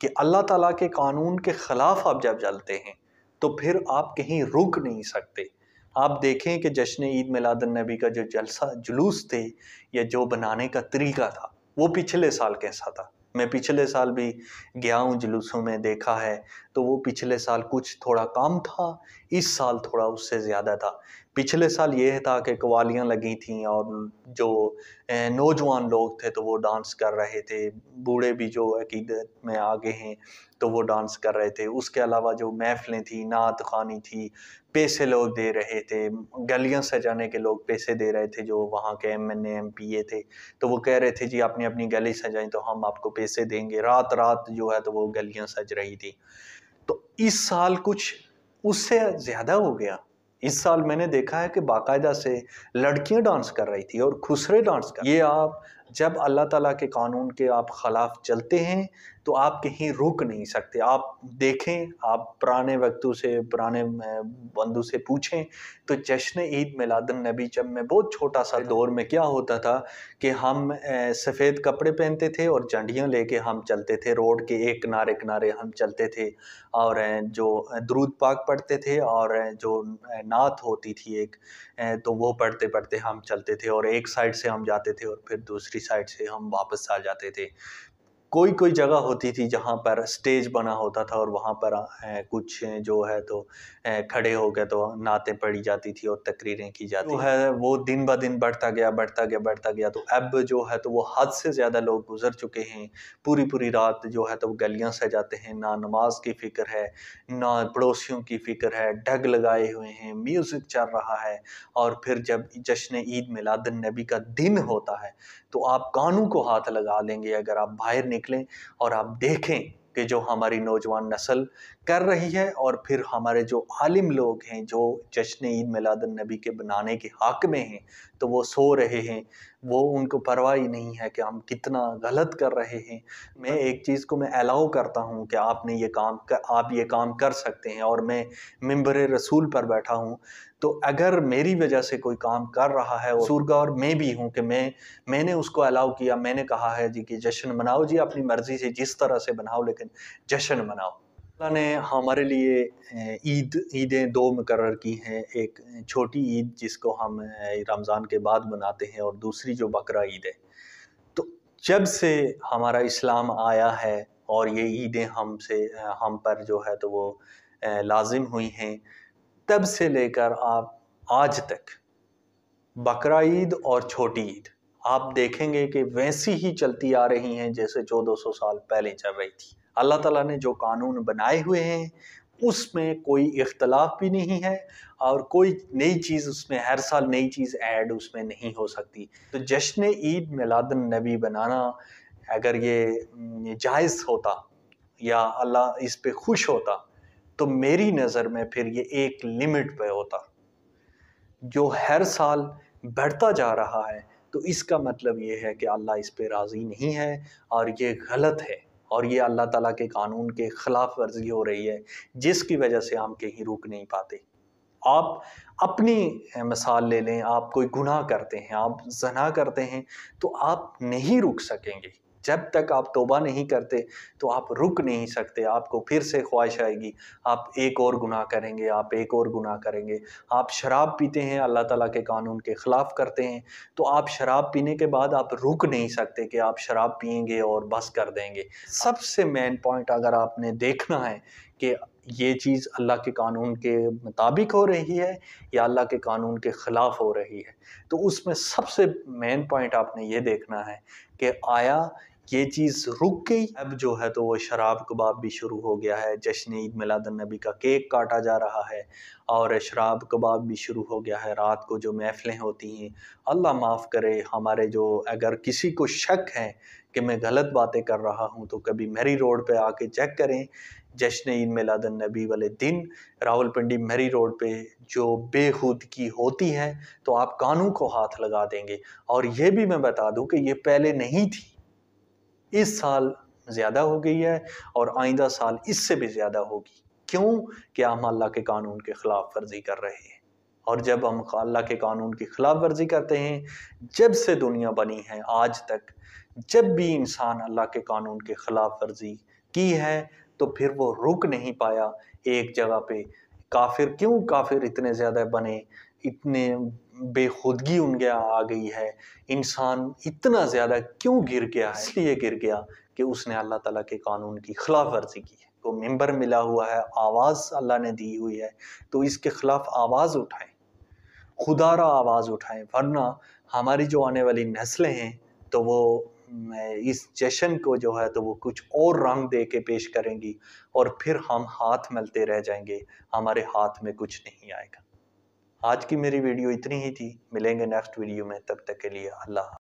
کہ اللہ تعالیٰ کے قانون کے خلاف آپ جب چلتے ہیں تو پھر آپ کہیں رک نہیں سکتے۔ آپ دیکھیں کہ جشن عید میلاد النبی کا جو جلوس تھے یا جو بنانے کا طریقہ تھا وہ پچھلے سال کیسا تھا؟ میں پچھلے سال بھی گیا ہوں جلوسوں میں، دیکھا ہے، تو وہ پچھلے سال کچھ تھوڑا کم تھا، اس سال تھوڑا اس سے زیادہ تھا۔ پچھلے سال یہ تھا کہ قوالیاں لگی تھیں اور جو نوجوان لوگ تھے تو وہ ڈانس کر رہے تھے، بوڑھے بھی جو عقیدت میں آگے ہیں تو وہ ڈانس کر رہے تھے۔ اس کے علاوہ جو محفلیں تھیں، نعت خوانی تھی، پیسے لوگ دے رہے تھے، گلیاں سجانے کے لوگ پیسے دے رہے تھے، جو وہاں کے MNA MPA تھے تو وہ کہہ رہے تھے جی اپنی اپنی گلی سجائیں تو ہم آپ کو پیسے دیں گے۔ رات رات جو ہے تو وہ گلیاں سج رہی تھی۔ تو اس سال کچھ اس سے زیادہ ہو گیا۔ اس سال میں نے دیکھا ہے کہ باقاعدہ سے لڑکیاں ڈانس کر رہی تھی اور خسرے ڈانس کر رہی تھی۔ یہ آپ جب اللہ تعالیٰ کے قانون کے آپ خلاف چلتے ہیں تو آپ کہیں رک نہیں سکتے۔ آپ دیکھیں، آپ پرانے وقتوں سے، پرانے بندوں سے پوچھیں تو جشن عید میلاد النبی جب میں بہت چھوٹا سا دور میں کیا ہوتا تھا کہ ہم سفید کپڑے پہنتے تھے اور جھنڈیاں لے کے ہم چلتے تھے، روڈ کے ایک کنارے کنارے ہم چلتے تھے اور جو درود پاک پڑھتے تھے اور جو نعت ہوتی تھی ایک تو وہ پڑھتے پڑھتے ہم چلتے تھے، اور ایک سائڈ سے ہم جاتے تھے اور پھر دوسری سائڈ سے ہم واپس آ جاتے تھے۔ کوئی جگہ ہوتی تھی جہاں پر سٹیج بنا ہوتا تھا اور وہاں پر کچھ جو ہے تو کھڑے ہو گئے تو نعتیں پڑھی جاتی تھی اور تقریریں کی جاتی جو ہے وہ دن بہ دن بڑھتا گیا تو اب جو ہے تو وہ حد سے زیادہ لوگ گزر چکے ہیں۔ پوری رات جو ہے تو گلیاں سجاتے ہیں، نہ نماز کی فکر ہے، نہ پڑوسیوں کی فکر ہے، ڈھگ لگائے ہوئے ہیں، میوزک چل رہا ہے، اور پھر جب جشن عید میلاد النبی کا دن ہوتا ہے تو آپ کانوں کو ہاتھ لگا لیں گے اگر آپ باہر نکلیں اور آپ دیکھیں کہ جو ہماری نوجوان نسل کر رہی ہے، اور پھر ہمارے جو عالم لوگ ہیں جو جشن عید میلاد النبی کے بنانے کے حق میں ہیں تو وہ سو رہے ہیں، وہ ان کو پرواہ ہی نہیں ہے کہ ہم کتنا غلط کر رہے ہیں۔ میں ایک چیز کو میں الاؤ کرتا ہوں کہ آپ یہ کام کر سکتے ہیں، اور میں منبر رسول پر بیٹھا ہوں تو اگر میری وجہ سے کوئی کام کر رہا ہے، قصورگار میں بھی ہوں کہ میں نے اس کو الاؤ کیا، میں نے کہا ہے جی کہ جشن مناؤ، جی اپنی مرضی سے جس طرح سے بناؤ لیکن جشن مناؤ۔ اللہ نے ہمارے لیے عیدیں دو مقرر کی ہیں، ایک چھوٹی عید جس کو ہم رمضان کے بعد مناتے ہیں اور دوسری جو بقرہ عید ہے۔ تو جب سے ہمارا اسلام آیا ہے اور یہ عیدیں ہم پر جو ہے تو وہ لازم ہوئی ہیں، تب سے لے کر آپ آج تک بقرہ عید اور چھوٹی عید آپ دیکھیں گے کہ ویسی ہی چلتی آ رہی ہیں جیسے 1400 سال پہلے چل رہی تھی۔ اللہ تعالیٰ نے جو قانون بنائے ہوئے ہیں اس میں کوئی اختلاف بھی نہیں ہے، اور کوئی نئی چیز اس میں، ہر سال نئی چیز ایڈ اس میں نہیں ہو سکتی۔ تو جشن عید میلاد النبی بنانا اگر یہ جائز ہوتا یا اللہ اس پہ خوش ہوتا تو میری نظر میں پھر یہ ایک لمٹ پہ ہوتا۔ جو ہر سال بڑھتا جا رہا ہے تو اس کا مطلب یہ ہے کہ اللہ اس پہ راضی نہیں ہے اور یہ غلط ہے، اور یہ اللہ تعالیٰ کے قانون کے خلاف ورزی ہو رہی ہے، جس کی وجہ سے ہم کہیں روک نہیں پاتے۔ آپ اپنی مثال لے لیں، آپ کوئی گناہ کرتے ہیں، آپ زنا کرتے ہیں تو آپ نہیں رک سکیں گے۔ جب تک آپ توبہ نہیں کرتے تو آپ رک نہیں سکتے، آپ کو پھر سے خواہش آئے گی، آپ ایک اور گناہ کریں گے، آپ ایک اور گناہ کریں گے۔ آپ شراب پیتے ہیں، اللہ تعالیٰ کے قانون کے خلاف کرتے ہیں، تو آپ شراب پینے کے بعد آپ رک نہیں سکتے کہ آپ شراب پئیں گے اور بس کر دیں گے۔ سب سے مین پوائنٹ اگر آپ نے دیکھنا ہے کہ یہ چیز اللہ کے قانون کے مطابق ہو رہی ہے یا اللہ کے قانون کے خلاف ہو رہی ہے، تو اس میں سب سے مین پوائنٹ آپ نے یہ دیکھنا ہے کہ آیا یہ چیز رک گئی؟ اب جو ہے تو وہ شراب کباب بھی شروع ہو گیا ہے، جشن عید میلاد النبی کا کیک کاٹا جا رہا ہے اور شراب کباب بھی شروع ہو گیا ہے۔ رات کو جو محفلیں ہوتی ہیں، اللہ معاف کرے ہمارے جو، اگر کسی کو شک ہے کہ میں غلط باتیں کر رہا ہوں تو کبھی میری روڈ پہ آ کے چیک کریں۔ جشن عید میلاد النبی والے دن راولپنڈی میری روڈ پہ جو بے خودکی ہوتی ہے تو آپ کانوں کو ہاتھ لگا دیں گے۔ اور یہ بھی میں بتا دوں کہ یہ پہلے نہیں تھی، اس سال زیادہ ہو گئی ہے اور آئندہ سال اس سے بھی زیادہ ہوگی۔ کیوں؟ کہ ہم اللہ کے قانون کے خلاف ورزی کر رہے ہیں، اور جب ہم اللہ کے قانون کی خلاف ورزی کرتے ہیں، جب سے دنیا بنی ہے آج تک، جب بھی انسان اللہ کے قانون کے خلاف ورزی کی ہے تو پھر وہ رک نہیں پایا ایک جگہ پہ۔ کافر اتنے زیادہ بنے، اتنے بے خودگی ان کے آ گئی ہے، انسان اتنا زیادہ کیوں گر گیا ہے؟ اس لیے گر گیا کہ اس نے اللہ تعالیٰ کے قانون کی خلاف ورزی کی ہے۔ تو ممبر ملا ہوا ہے، آواز اللہ نے دی ہوئی ہے، تو اس کے خلاف آواز اٹھائیں، خدا را آواز اٹھائیں، ورنہ ہماری جو آنے والی نسلیں ہیں تو وہ اس جشن کو جو ہے تو وہ کچھ اور رنگ دے کے پیش کریں گی، اور پھر ہم ہاتھ ملتے رہ جائیں گے، ہمارے ہاتھ میں کچھ نہیں آئے گا۔ آج کی میری ویڈیو اتنی ہی تھی، ملیں گے نیکسٹ ویڈیو میں، تب تک کے لیے اللہ حافظ۔